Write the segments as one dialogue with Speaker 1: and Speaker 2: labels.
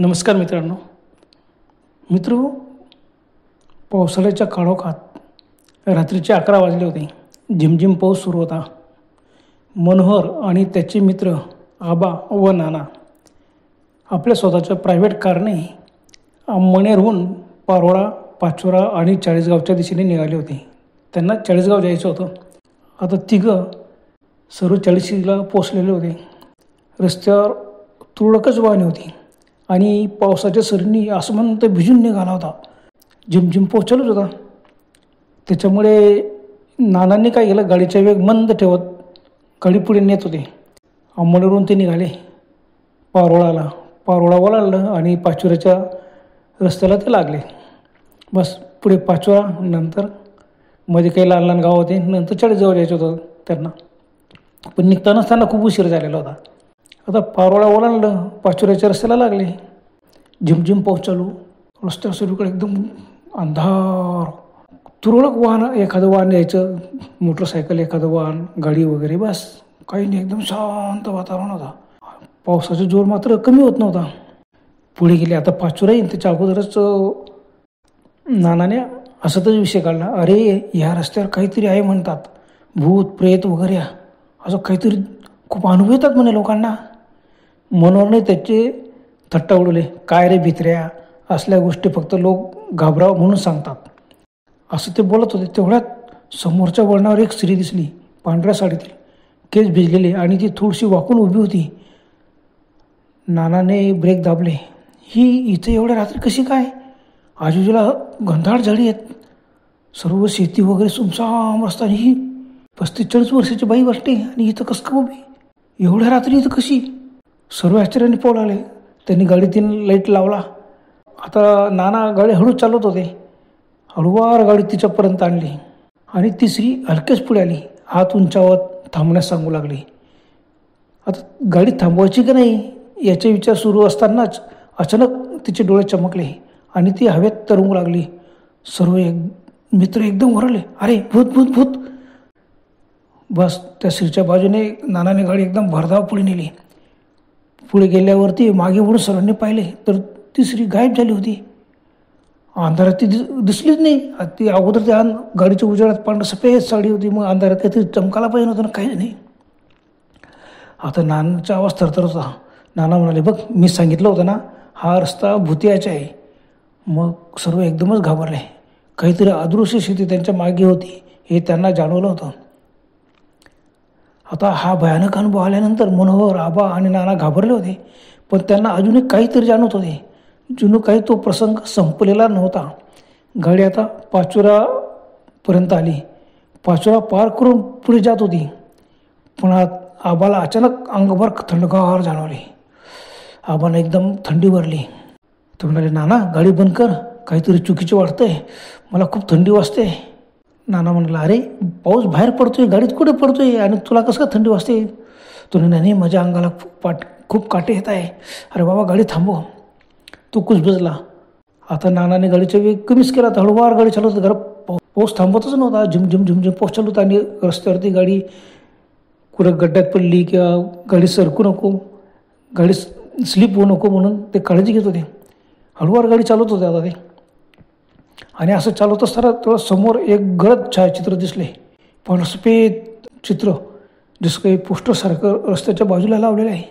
Speaker 1: नमस्कार मित्रांनो. पावसाळ्याच्या काळोखात रात्रीचे 11 वाजले होते. झिमझिम पाऊस सुरू होता. मनोहर आणि त्याचे मित्र आबा व नाना आपल्या स्वतःच्या प्रायव्हेट कारने मणेरहून पारोळा, पाचोरा आणि चाळीसगावच्या दिशेने निघाले होते. त्यांना चाळीसगाव जायचं होतं. आता तिघं सर्व 40ला पोचलेले होते. रस्त्यावर तुरळकच वाहने होती आणि पावसाच्या सरींनी आसमंत भिजून निघाला होता. झिमझिम पाऊस चालूच होता. त्याच्यामुळे नानांनी काय केलं, गाडीचा वेग मंद ठेवत गाडी पुढे नेत होते. अंमळवरून ते निघाले पारोळा ओलांडलं आणि पाचोऱ्याच्या रस्त्याला ते लागले. बस पुढे पाचोरा, नंतर मध्ये काही लहान लहान गाव होते, नंतर चाळीसगाव जायचं होतं त्यांना. पण निघतानाच त्यांना खूप उशीर झालेला होता. आता पारोळा ओलांडलं, पाचोऱ्याच्या रस्त्याला लागले. झिमझिम पाऊस चालू. रस्त्यावर सगळीकडे एकदम अंधार. तुरळक वाहन, एखादं वाहन यायचं, मोटरसायकल, एखादं वाहन, गाडी वगैरे, बस काही नाही. एकदम शांत वातावरण होता. पावसाचा जोर मात्र कमी होत नव्हता. पुढे गेले. आता पाचोरा येईल त्याच्या अगोदरच नानाने असा तर विषय काढला, अरे ह्या रस्त्यावर काहीतरी आहे म्हणतात, भूत प्रेत वगैरे, असं काहीतरी खूप अनुभव येतात म्हणे लोकांना. मनोहरने त्याचे थट्टा उडवले, काय रे भित्र्या, असल्या गोष्टी फक्त लोक घाबरावं म्हणून सांगतात, असं ते बोलत होते. तेवढ्यात समोरच्या वळणावर एक स्त्री दिसली, पांढऱ्या साडीतील, केस भिजलेले, आणि ती थोडीशी वाकून उभी होती. नानाने ब्रेक दाबले. ही इथे एवढ्या रात्री कशी काय? आजूबाजूला घनदाट झाडी आहेत, सर्व शेती वगैरे सुमसाम रस्ता, आणि ही 35-40 वर्षाची बाई वाटते, आणि इथं कसं का उभी एवढ्या रात्री इथं कशी? सर्व आश्चर्याने पाहू लागले. त्यांनी गाडीतील लाईट लावला. आता नाना गाडी हळू चालवत होते. हळूवार गाडी तिच्यापर्यंत आणली आणि ती स्त्री हलकेच पुढे आली. हात उंचावत थांबण्यास सांगू लागली. आता गाडी थांबवायची की नाही याचा विचार सुरू असतानाच अचानक तिचे डोळे चमकले आणि ती हवेत तरंगू लागली. सर्व मित्र एकदम ओरडले, अरे भूत भूत भूत. बस त्या स्त्रीच्या बाजूने नानाने गाडी एकदम भरधाव पुढे नेली. पुढे गेल्यावरती मागे वळून सर्वांनी पाहिले तर ती स्त्री गायब झाली होती. अंधारात ती दिसलीच नाही. ती अगोदर त्या गाडीच्या उजेडात पांढर सफेद साडी होती, मग अंधारात काहीतरी चमकाला पाहिजे नव्हतं ना, काहीच नाही. आता नानाचा आवाज थरथरत होता. नाना म्हणाले, बघ मी सांगितलं होतं ना, हा रस्ता भुतियाचा आहे. मग सर्व एकदमच घाबरले. काहीतरी अदृश्य स्थिती त्यांच्या मागे होती हे त्यांना जाणवलं होतं. आता हा भयानक अनुभव आल्यानंतर मनोहर, आबा आणि नाना घाबरले होते, पण त्यांना अजूनही काहीतरी जाणवत होते. जणू काही तो प्रसंग संपलेला नव्हता. गाडी आता पाचोरापर्यंत आली. पाचोरा पार करून पुढे जात होती, पण आबाला अचानक अंगभर थंडगार जाणवले. आबाला एकदम थंडी भरली. ते म्हणाले, नाना गाडी बंद कर, काहीतरी चुकीचं वाटतंय, मला खूप थंडी वाजते. नाना म्हणाला, अरे पाऊस बाहेर पडतोय, गाडीत कुठे पडतोय, आणि तुला कसं काय थंडी वाजते? तो नाही, माझ्या अंगाला खूप काटे येत आहे. अरे बाबा गाडी थांबव. तो कुजबजला. आता नानाने गाडीचा वेग कमीच केला. तर हळूवार गाडी चालवत. घर पाऊस थांबतच नव्हता. झिमझिम झिमझिम पाऊस चालू होता, आणि रस्त्यावरती गाडी कुठं गड्ड्यात पडली किंवा गाडी सरकू नको, गाडी स्लिप होऊ नको म्हणून ते काळजी घेत होते. हळूवार गाडी चालवत होते आता ते. आणि असं चालवत असताना तेव्हा समोर एक गडद छायाचित्र दिसले. पण सफेद चित्र, जसं काही पोस्टरसारखं रस्त्याच्या बाजूला लावलेलं आहे.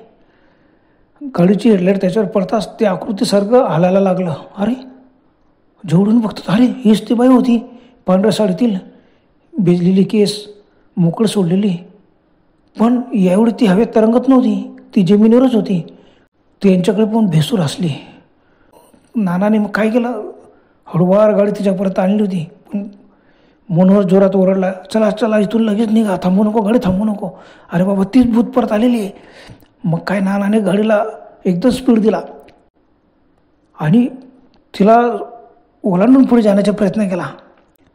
Speaker 1: गाडीची हेडलाईट त्याच्यावर पडताच ते आकृतीसारखं हालायला लागलं. अरे जवळून बघतात, अरे हीच ती बाई होती, पांढऱ्या साडीतील, भिजलेली केस, मोकळ सोडलेली. पण यावेळी ती हवेत तरंगत नव्हती, ती जमिनीवरच होती. ती यांच्याकडे पण भेसूर हसली. नानाने मग काय केलं, हळूवार गाडी तिच्यापर्यंत आणली होती. पण मनोहर जोरात ओरडला, चला चला इथून लगेच निघा, थांबू नको, गाडी थांबू नको. अरे बाबा तीच भूत परत आलेली आहे. मग काय नानाने गाडीला एकदम स्पीड दिला आणि तिला ओलांडून पुढे जाण्याचा प्रयत्न केला.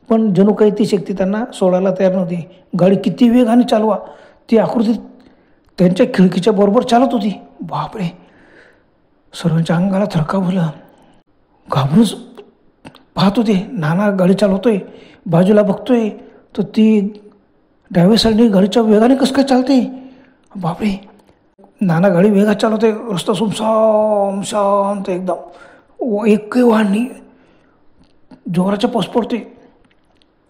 Speaker 1: पण जणू काही ती शक्ती त्यांना सोडायला तयार नव्हती. गाडी किती वेगाने चालवा, ती आकृती त्यांच्या खिडकीच्या बरोबर चालत होती. बापरे, सर्वांच्या अंगाला थरकाप झाला. घाबरून पाहत होते. नाना गाडी चालवतोय, बाजूला बघतोय, तर ती ड्रायव्हर साईडने गाडीच्या वेगाने कसं काय चालते. बापरे, नाना गाडी वेगात चालवते, रस्ता सुमसाम शांत एकदम, एकही वाहन नाही, जोराचा पाऊस पडते.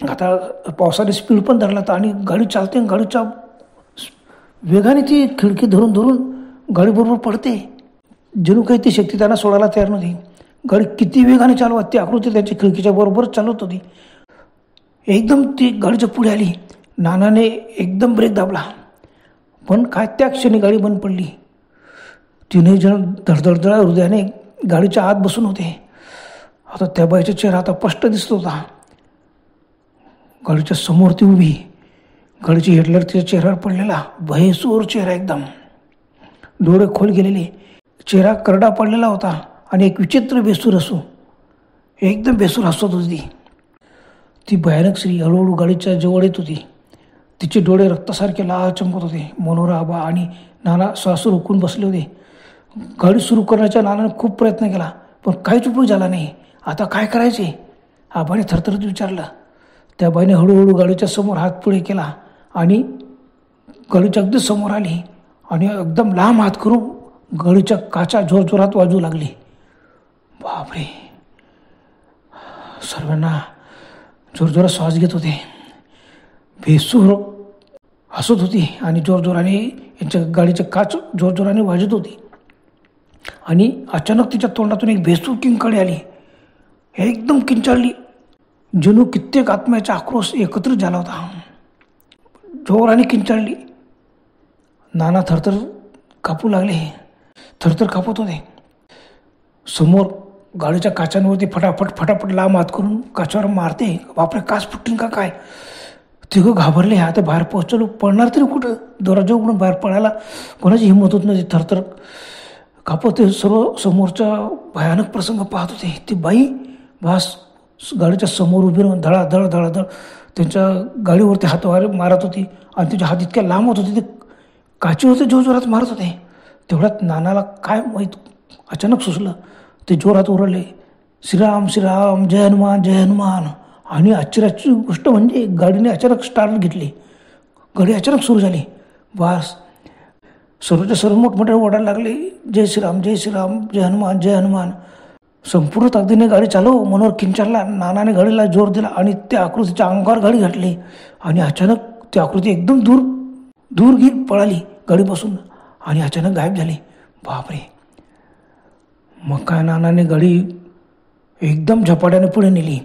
Speaker 1: आता पावसाने स्पीड पण धरला तर आणि गाडी चालते, गाडीच्या वेगाने ती खिडकी धरून धरून गाडीबरोबर पडते. जणू काही ती शक्ती त्यांना सोडायला तयार नव्हती. गाडी किती वेगाने चालवा ती आकृती त्यांच्या खिडकीच्या बरोबर चालवत होती. एकदम ती गाडीच्या पुढे आली. नानाने एकदम ब्रेक दाबला, पण काय त्या क्षणी गाडी बंद पडली. तीनही जण धडधडधड हृदयाने गाडीच्या आत बसून होते. आता त्या बाईचा चेहरा आता स्पष्ट दिसत होता. गाडीच्या समोर ती उभी, गाडीची हेडलाईट तिच्या चेहऱ्यावर पडलेला, भयसूर चेहरा एकदम, डोळे खोल गेलेले, चेहरा करडा पडलेला होता आणि एक विचित्र बेसूर हसू, एकदम बेसूर हसत होती. ती भयानक स्त्री हळूहळू गाडीच्या जवळ येत होती. तिचे डोळे रक्तासारखे लाल चमकत होते. मनोहर आबा आणि नाना श्वास रोखून बसले होते. गाडी सुरू करण्याच्या नानाने खूप प्रयत्न केला, पण काहीच उपयोग झाला नाही. आता काय करायचे? आबाने थरथरत विचारलं. त्या बाईने हळूहळू गाडीच्या समोर हात पुढे केला आणि गाडीच्या अगदी समोर आली आणि एकदम लांब हात करून गाडीच्या काचा जोरजोरात वाजवू लागली. बापरे! सर्वांना जोरजोरात श्वास घेत होते, बेसूर हसत होती आणि जोरजोराने यांच्या गाडीच्या काच जोरजोराने वाजत होती. आणि अचानक तिच्या तोंडातून एक बेसूर किंकाळी आली, एकदम किंचाळली, जणू कित्येक आत्म्याचा आक्रोश एकत्रित झाला होता. जोराने किंचाळली. नाना थरथर कापू लागले, थरथर कापत होते. समोर गाडीच्या काचांवरती फटाफट लांब हात करून काचावर मारते. बापरे, काच फुटतील का काय? तिघं घाबरले. आता बाहेर पोहोचलो, पडणार तरी कुठं? दरवाजा उघडून बाहेर पडायला कोणाची हिंमत होत नव्हती. थरथर कापत ते सर्व समोरचा भयानक प्रसंग पाहत होते. ती बाई भास गाडीच्या समोर उभी राहून धडाधड धडाधड त्यांच्या गाडीवरती हातवारे मारत होती आणि तिचे हात इतक्या लांब होत होते, ते काचीवरती जोरात मारत होते. तेवढ्यात नानाला काय माहीत अचानक सुचलं. ते जोरात ओरडले, श्रीराम श्रीराम, जय हनुमान जय हनुमान. आणि आश्चर्याची गोष्ट म्हणजे गाडीने अचानक स्टार्ट घेतली. गाडी अचानक सुरू झाली. वास सर्वच्या सर्व मोठमोठ्या ओरडायला लागले, जय श्रीराम जय श्रीराम, जय हनुमान जय हनुमान. संपूर्ण ताकदीने गाडी चालव. मनोहर किंचाळला. नानाने गाडीला जोर दिला आणि त्या आकृतीच्या अंगावर गाडी घातली आणि अचानक ती आकृती एकदम दूर घेत पळाली गाडीपासून आणि अचानक गायब झाली. बापरे! मग काय, नानाने गाडी एकदम झपाट्याने पुढे नेली.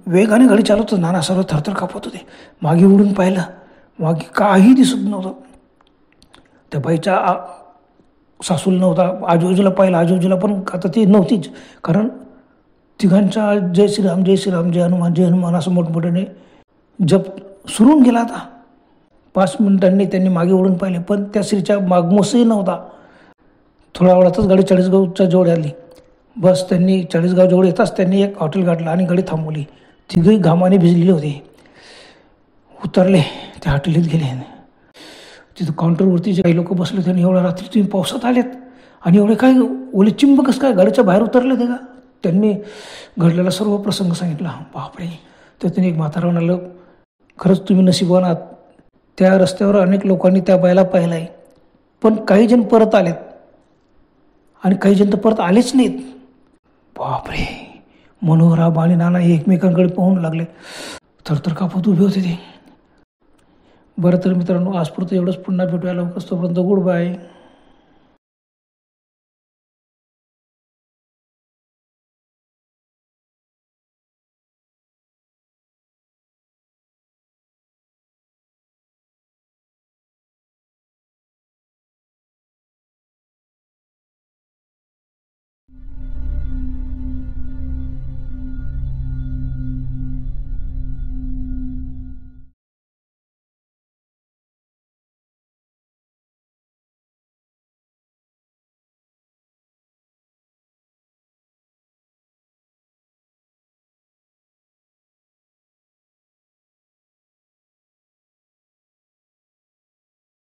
Speaker 1: वेगाने गाडी चालवतो. नाना सर्व थरथर कापत होते. मागे उडून पाहिलं, मागे काही दिसत नव्हतं. त्या बाईच्या सासूला नव्हता. आजूबाजूला पाहिलं, आजूबाजूला पण आता ती नव्हतीच, कारण तिघांचा जय श्रीराम जय श्रीराम, जय हनुमान जय हनुमान असं मोठमोठ्याने जप सुरून गेला. आता 5 मिनिटांनी त्यांनी मागे ओढून पाहिले, पण त्या स्त्रीच्या मागमोसही नव्हता. थोड्या वेळातच गाडी चाळीसगावच्या जवळ आली. बस त्यांनी चाळीसगाव जवळ येताच त्यांनी एक हॉटेल गाठलं आणि गाडी थांबवली. तिघही घामाने भिजलेले होते. उतरले, त्या हॉटेलीत गेले. तिथं काउंटरवरती जे काही लोक बसले होते आणि एवढ्या रात्री तुम्ही पावसात आलेत आणि एवढे काय ओले चिंब कसं काय गाडीच्या बाहेर उतरले ते का? त्यांनी घडलेला सर्व प्रसंग सांगितला. बापरे! तर त्यांनी एक म्हातारा म्हणालं, खरंच तुम्ही नशीबवान आहात. त्या रस्त्यावर अनेक लोकांनी त्या बायला पाहिलं आहे, पण काही जण परत आलेत आणि काही जण तर परत आलेच नाहीत. बापरे! मनोहर आबा आणि नाना एकमेकांकडे पाहून लागले. थरथर कापत उभे होते ते. बरं तर मित्रांनो, आजपुरतं एवढंच. पुन्हा भेटूया लवकरच. तोपर्यंत गुड बाय.